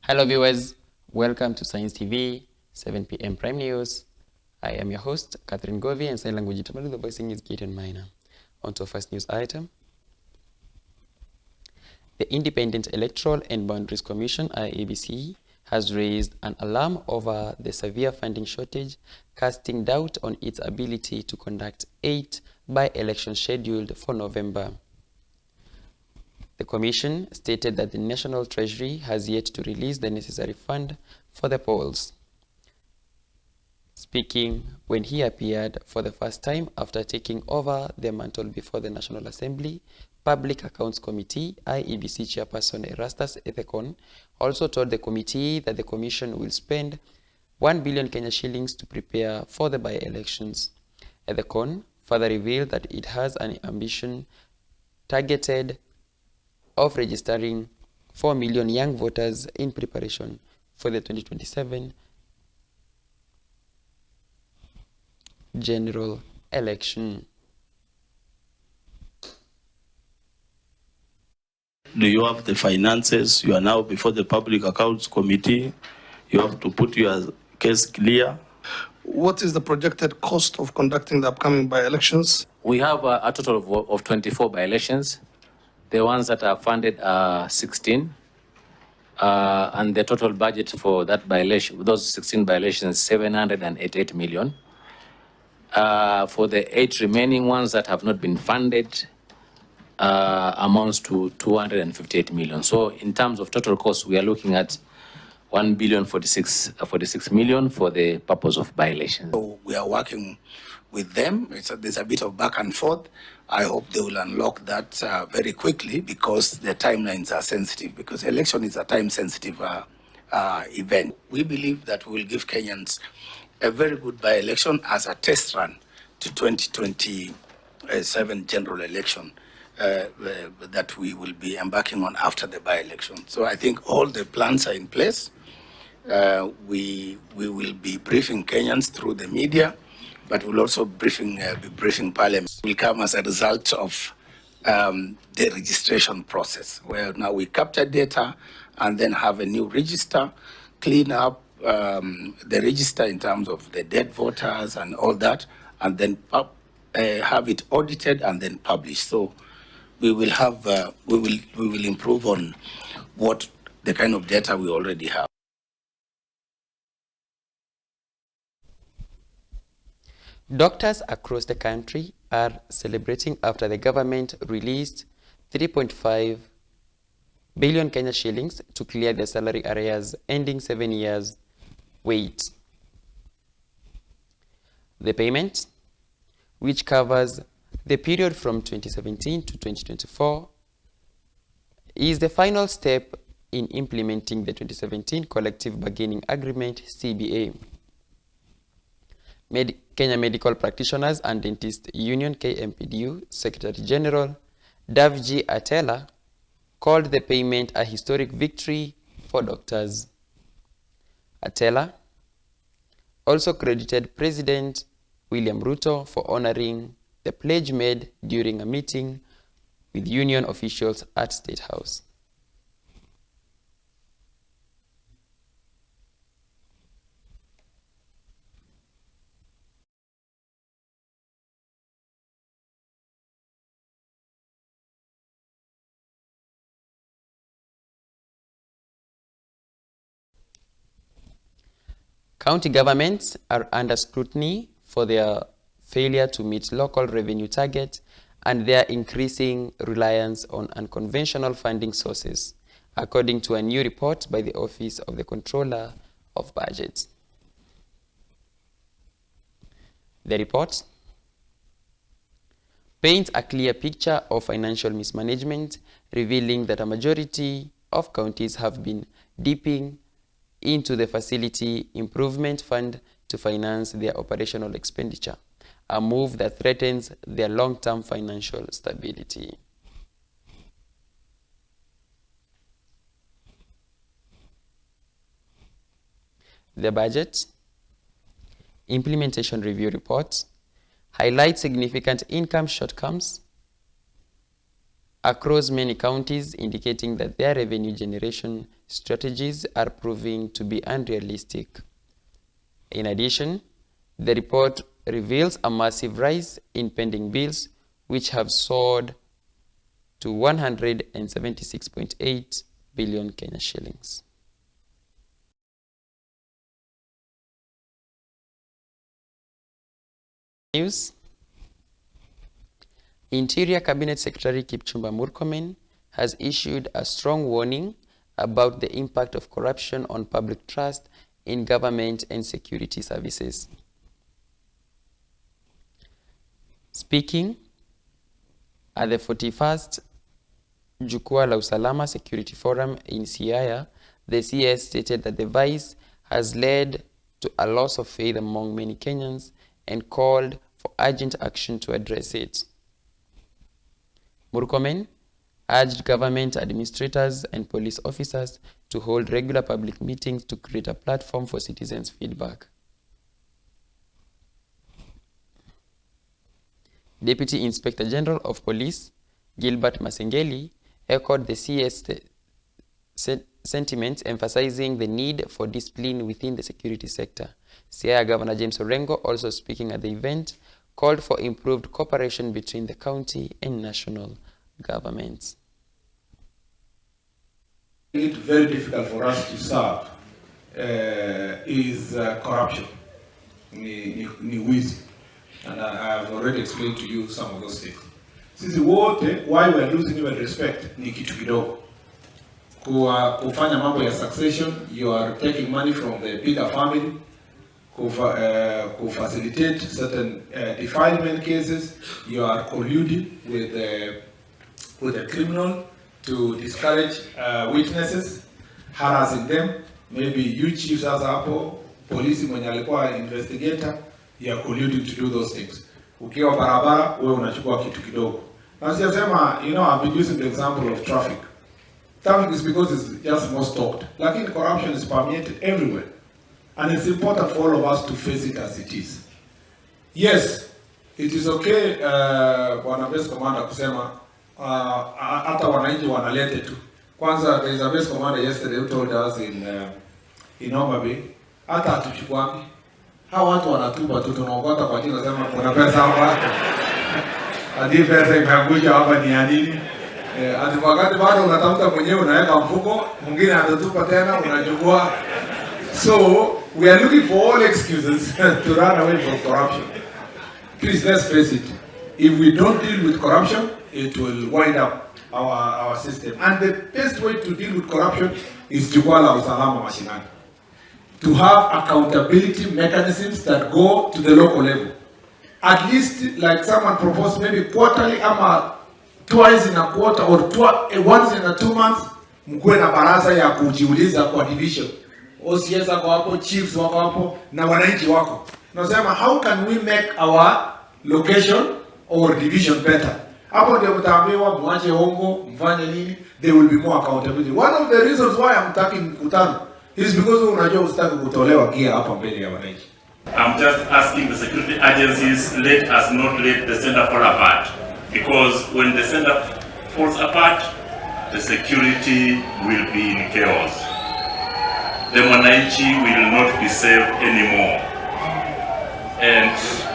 Hello viewers, welcome to Science TV, 7 p.m. Prime News. I am your host, Catherine Govi, and sign language interpreter, the voicing is Gideon Minor. On to our first news item. The Independent Electoral and Boundaries Commission, IEBC, has raised an alarm over the severe funding shortage, casting doubt on its ability to conduct 8 by-elections scheduled for November. The Commission stated that the National Treasury has yet to release the necessary fund for the polls. Speaking when he appeared for the first time after taking over the mantle before the National Assembly, Public Accounts Committee, IEBC Chairperson Erastus Ethekon also told the committee that the Commission will spend 1 billion Kenya shillings to prepare for the by-elections. Ethekon further revealed that it has an ambition targeted of registering 4 million young voters in preparation for the 2027 general election. Do you have the finances? You are now before the Public Accounts Committee. You have to put your case clear. What is the projected cost of conducting the upcoming by-elections? We have a total of 24 by-elections. The ones that are funded are 16. And the total budget for that by-election, those 16 by-elections, 788 million. For the 8 remaining ones that have not been funded, amounts to 258 million. So in terms of total cost, we are looking at 1,046 million for the purpose of by-election. So we are working with them. There's a bit of back and forth. I hope they will unlock that very quickly, because the timelines are sensitive, because election is a time-sensitive event. We believe that we will give Kenyans a very good by-election as a test run to 2027 general election that we will be embarking on after the by-election. So I think all the plans are in place. We will be briefing Kenyans through the media, but we'll also be briefing Parliament. Will come as a result of the registration process, where now we capture data and then have a new register, clean up the register in terms of the dead voters and all that, and then have it audited and then published. So we will have we will improve on what the kind of data we already have. Doctors across the country are celebrating after the government released 3.5 billion Kenya shillings to clear the salary arrears ending 7 years wait. The payment, which covers the period from 2017 to 2024, is the final step in implementing the 2017 Collective Bargaining Agreement, CBA. Kenya Medical Practitioners and Dentists Union, KMPDU, Secretary General Davji Atela called the payment a historic victory for doctors. Atela also credited President William Ruto for honoring the pledge made during a meeting with union officials at State House. County governments are under scrutiny for their failure to meet local revenue targets and their increasing reliance on unconventional funding sources, according to a new report by the Office of the Controller of Budgets. The report paints a clear picture of financial mismanagement, revealing that a majority of counties have been dipping into the Facility Improvement Fund to finance their operational expenditure, a move that threatens their long-term financial stability. The Budget Implementation Review Report highlights significant income shortcomings across many counties, indicating that their revenue generation strategies are proving to be unrealistic. In addition, the report reveals a massive rise in pending bills, which have soared to 176.8 billion Kenya shillings. News. Interior Cabinet Secretary Kipchumba Murkomen has issued a strong warning about the impact of corruption on public trust in government and security services. Speaking at the 41st Jukwaa la Usalama Security Forum in Siaya, the CS stated that the vice has led to a loss of faith among many Kenyans and called for urgent action to address it. Murkomen urged government administrators and police officers to hold regular public meetings to create a platform for citizens' feedback. Deputy Inspector General of Police, Gilbert Masengeli, echoed the CS sentiments, emphasizing the need for discipline within the security sector. Siaya Governor James Orengo, also speaking at the event, called for improved cooperation between the county and national governments. It's very difficult for us to serve is corruption, ni wizi. And I have already explained to you some of those things. Sisi wote, why we are losing even respect, ni kitu kidogo. Kufanya mambo ya succession, you are taking money from the bigger family, facilitate certain defilement cases, you are colluding with the criminal to discourage witnesses, harassing them. Maybe you chiefs as hapo, polisi mwenye alikuwa investigator, you are colluding to do those things. Ukiwa barabara, wewe unachukua kitu kidogo. Na siyasema, you know, I've been using the example of traffic. Traffic is because it's just more stocked. Lakini corruption is permeated everywhere. And it's important for all of us to face it as it is. Yes, it is okay, Bwana Base Commander kusema, hata wananchi wanalete tu. Kwanza, there is a Base Commander yesterday who told us in Omabay, hata hatuchukwami. Hawa watu wanatupa tu, tunaokota kwa jina sema kuna pesa hapa. Hadi pesa imeanguja hapa ni ya nini? Hadi wakati bado unatafuta mwenyewe unaweka mfuko, mwingine atatupa tena unachukua. So, we are looking for all excuses to run away from corruption. Please, let's face it. If we don't deal with corruption, it will wind up our system. And the best way to deal with corruption is Jukwaa la Usalama Mashinani. To have accountability mechanisms that go to the local level. At least, like someone proposed, maybe quarterly, twice in a quarter, or once in a 2 months, mkuwe na baraza ya kujiuliza kwa division. OCS wako hapo, chiefs wako hapo, na wananchi wako. Nasema, how can we make our location or division better? Hapo ndio mtaambiwa mwache hongo, mfanye nini, there will be more accountability. One of the reasons why I'm talking mkutano is because unajua usitaki kutolewa gia hapa mbele ya wananchi. I'm just asking the security agencies, let us not let the center fall apart. Because when the center falls apart, the security will be in chaos. The Mwananchi will not be safe anymore. And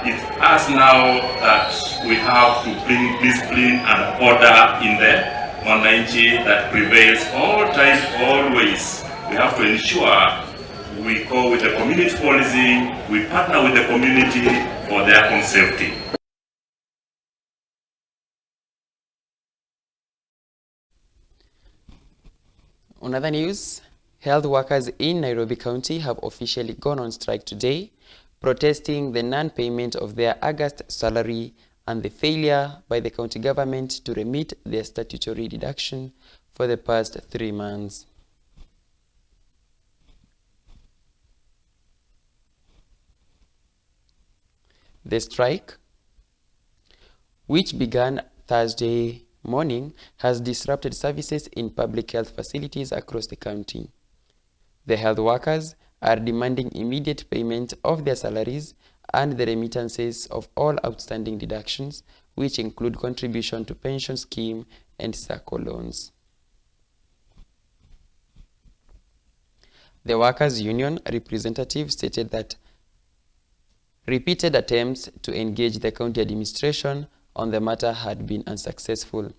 it's us now that we have to bring discipline and order in the Mwananchi that prevails all times, always. We have to ensure we go with the community policing, we partner with the community for their own safety. On other news, health workers in Nairobi County have officially gone on strike today, protesting the non-payment of their August salary and the failure by the county government to remit their statutory deduction for the past 3 months. The strike, which began Thursday morning, has disrupted services in public health facilities across the county. The health workers are demanding immediate payment of their salaries and the remittances of all outstanding deductions, which include contribution to pension scheme and SACCO loans. The Workers' Union representative stated that repeated attempts to engage the county administration on the matter had been unsuccessful,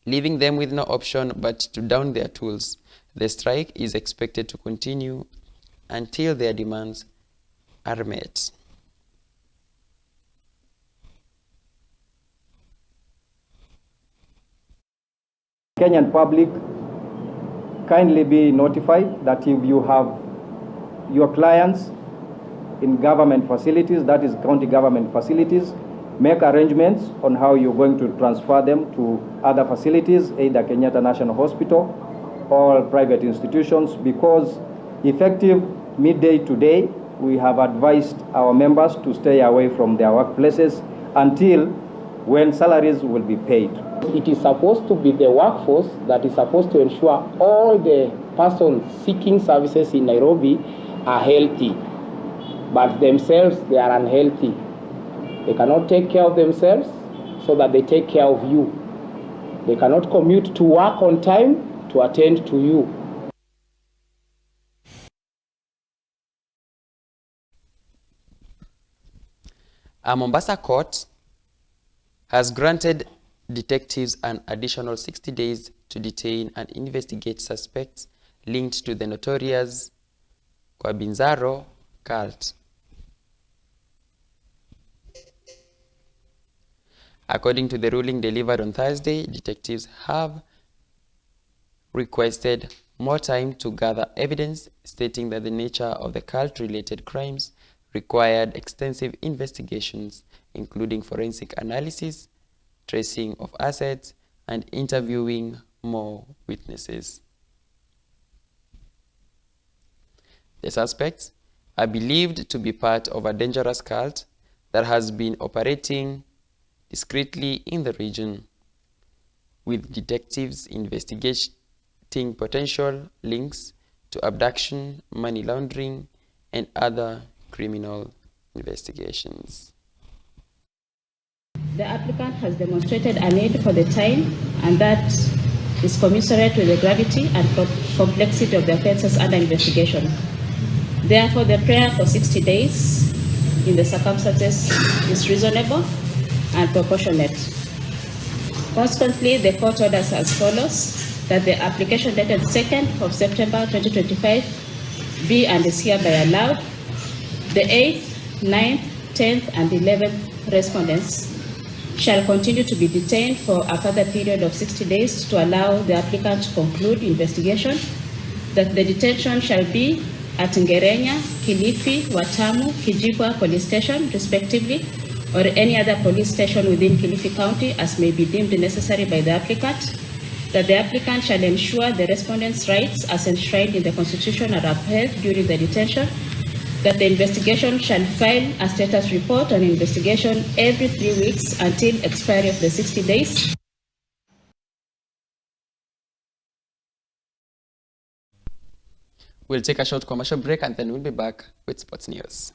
leaving them with no option but to down their tools. The strike is expected to continue until their demands are met. Kenyan public, kindly be notified that if you have your clients in government facilities, that is county government facilities, make arrangements on how you're going to transfer them to other facilities, either Kenyatta National Hospital or private institutions, because effective midday today, we have advised our members to stay away from their workplaces until when salaries will be paid. It is supposed to be the workforce that is supposed to ensure all the persons seeking services in Nairobi are healthy, but themselves they are unhealthy. They cannot take care of themselves so that they take care of you. They cannot commute to work on time to attend to you. A Mombasa court has granted detectives an additional 60 days to detain and investigate suspects linked to the notorious Kwabinzaro cult. According to the ruling delivered on Thursday, detectives have requested more time to gather evidence, stating that the nature of the cult-related crimes required extensive investigations, including forensic analysis, tracing of assets, and interviewing more witnesses. The suspects are believed to be part of a dangerous cult that has been operating discreetly in the region, with detectives investigating potential links to abduction, money laundering, and other criminal investigations. The applicant has demonstrated a need for the time, and that is commensurate with the gravity and complexity of the offences under investigation. Therefore, the prayer for 60 days in the circumstances is reasonable and proportionate. Consequently, the court orders as follows: that the application dated 2nd of September 2025 be and is hereby allowed. The 8th, 9th, 10th, and 11th respondents shall continue to be detained for a further period of 60 days to allow the applicant to conclude investigation. That the detention shall be at Ngerenya, Kilifi, Watamu, Kijibwa Police Station, respectively, or any other police station within Kilifi County as may be deemed necessary by the applicant. That the applicant shall ensure the respondent's rights as enshrined in the Constitution are upheld during the detention. That the investigation shall file a status report on investigation every 3 weeks until expiry of the 60 days. We'll take a short commercial break and then we'll be back with sports news.